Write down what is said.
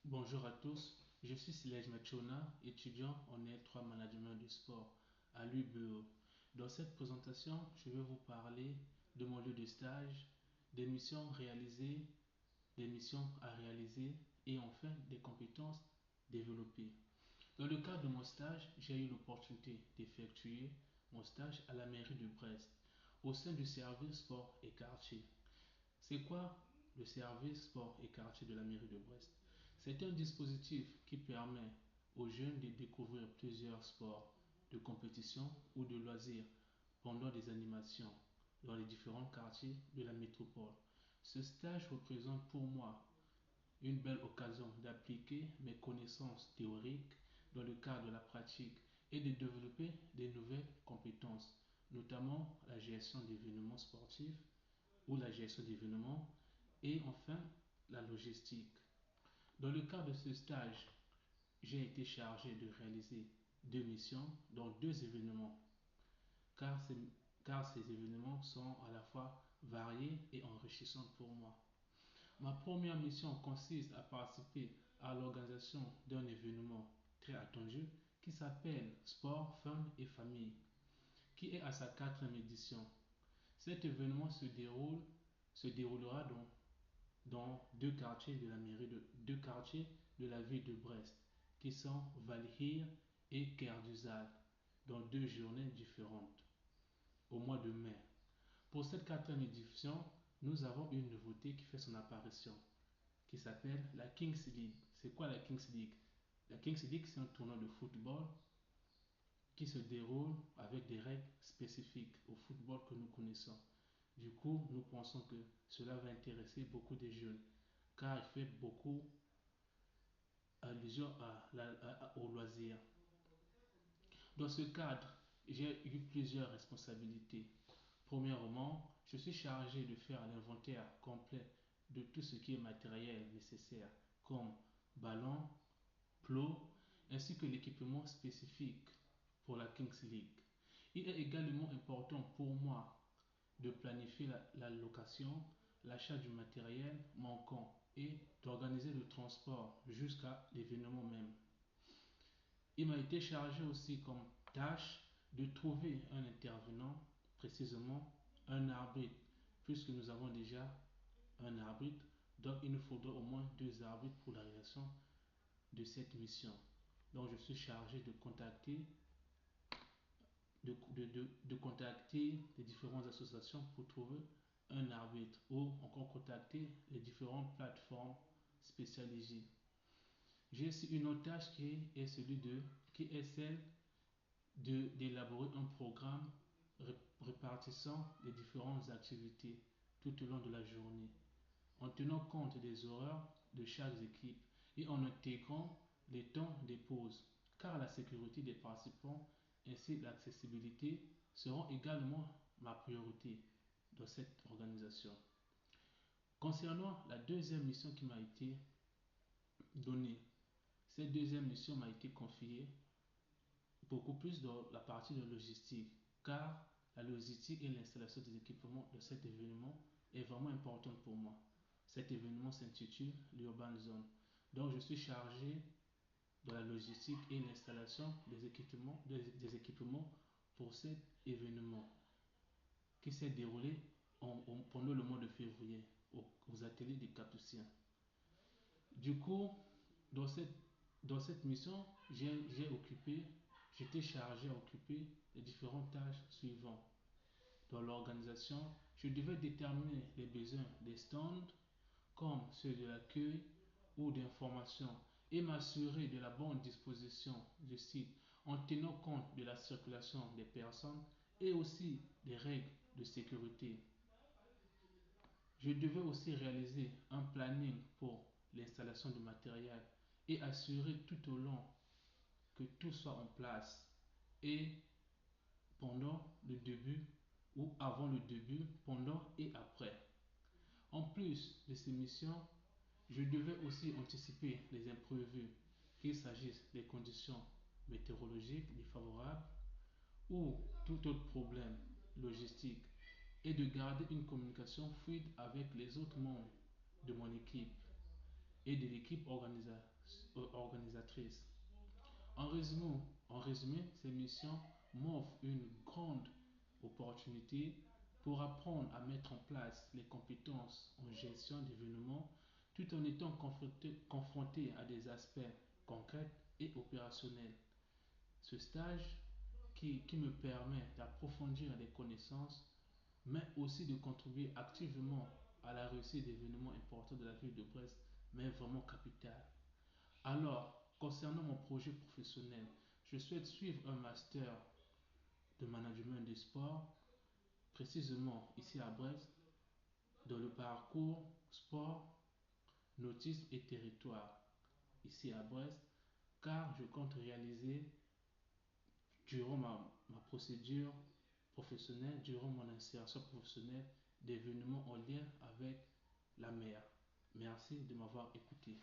Bonjour à tous, je suis Silej Machona, étudiant en L3 Management du sport à l'UBE. Dans cette présentation, je vais vous parler de mon lieu de stage, des missions réalisées, des missions à réaliser et enfin des compétences développées. Dans le cadre de mon stage, j'ai eu l'opportunité d'effectuer mon stage à la mairie de Brest au sein du service sport et quartier. C'est quoi le service sport et quartier de la mairie de Brest? C'est un dispositif qui permet aux jeunes de découvrir plusieurs sports de compétition ou de loisirs pendant des animations dans les différents quartiers de la métropole. Ce stage représente pour moi une belle occasion d'appliquer mes connaissances théoriques dans le cadre de la pratique et de développer des nouvelles compétences, notamment la gestion d'événements sportifs ou la gestion d'événements et enfin la logistique. Dans le cadre de ce stage, j'ai été chargé de réaliser deux missions, dont deux événements, car ces, car ces événements sont à la fois variés et enrichissants pour moi. Ma première mission consiste à participer à l'organisation d'un événement très attendu qui s'appelle Sport, Fun et Famille, qui est à sa quatrième édition. Cet événement se déroulera dans deux quartiers de la ville de Brest, qui sont Valhir et Kerduzal, dans deux journées différentes, au mois de mai. Pour cette quatrième édition, nous avons une nouveauté qui fait son apparition, qui s'appelle la Kings League. C'est quoi la Kings League? La Kings League, c'est un tournoi de football qui se déroule avec des règles spécifiques au football que nous connaissons. Du coup, nous pensons que cela va intéresser beaucoup de jeunes, car il fait beaucoup allusion au loisir. Dans ce cadre, j'ai eu plusieurs responsabilités. Premièrement, je suis chargé de faire l'inventaire complet de tout ce qui est matériel nécessaire, comme ballon, plots, ainsi que l'équipement spécifique pour la Kings League. Il est également important pour moi de planifier la location, l'achat du matériel manquant et d'organiser le transport jusqu'à l'événement même. Il m'a été chargé aussi comme tâche de trouver un intervenant, précisément un arbitre, puisque nous avons déjà un arbitre, donc il nous faudra au moins deux arbitres pour la réalisation de cette mission. Donc je suis chargé de contacter les différentes associations pour trouver un arbitre ou encore contacter les différentes plateformes spécialisées. J'ai aussi une autre tâche qui est celle d'élaborer un programme répartissant les différentes activités tout au long de la journée, en tenant compte des horaires de chaque équipe et en intégrant les temps des pauses, car la sécurité des participants ainsi que l'accessibilité seront également ma priorité dans cette organisation. Concernant la deuxième mission qui m'a été donnée, cette deuxième mission m'a été confiée beaucoup plus dans la partie de logistique, car la logistique et l'installation des équipements de cet événement est vraiment importante pour moi. Cet événement s'intitule l'Urban Zone. Donc je suis chargé de la logistique et l'installation des équipements pour cet événement qui s'est déroulé pendant le mois de février aux ateliers des Capuciens. Du coup, dans cette mission, j'étais chargé à occuper les différentes tâches suivantes. Dans l'organisation, je devais déterminer les besoins des stands, comme ceux de l'accueil ou d'information, et m'assurer de la bonne disposition du site en tenant compte de la circulation des personnes et aussi des règles de sécurité. Je devais aussi réaliser un planning pour l'installation du matériel et assurer tout au long que tout soit en place et pendant le début ou avant le début, pendant et après. En plus de ces missions, je devais aussi anticiper les imprévus, qu'il s'agisse des conditions météorologiques défavorables ou tout autre problème logistique et de garder une communication fluide avec les autres membres de mon équipe. et de l'équipe organisatrice. En résumé, ces missions m'offrent une grande opportunité pour apprendre à mettre en place les compétences en gestion d'événements tout en étant confronté à des aspects concrets et opérationnels. Ce stage qui me permet d'approfondir les connaissances, mais aussi de contribuer activement à la réussite d'événements importants de la ville de Brest, mais vraiment capital. Alors, concernant mon projet professionnel, je souhaite suivre un master de management du sport, précisément ici à Brest, dans le parcours sport, nautisme et territoire, ici à Brest, car je compte réaliser durant ma procédure professionnelle, durant mon insertion professionnelle, d'événements en lien avec la mer. Merci de m'avoir écouté.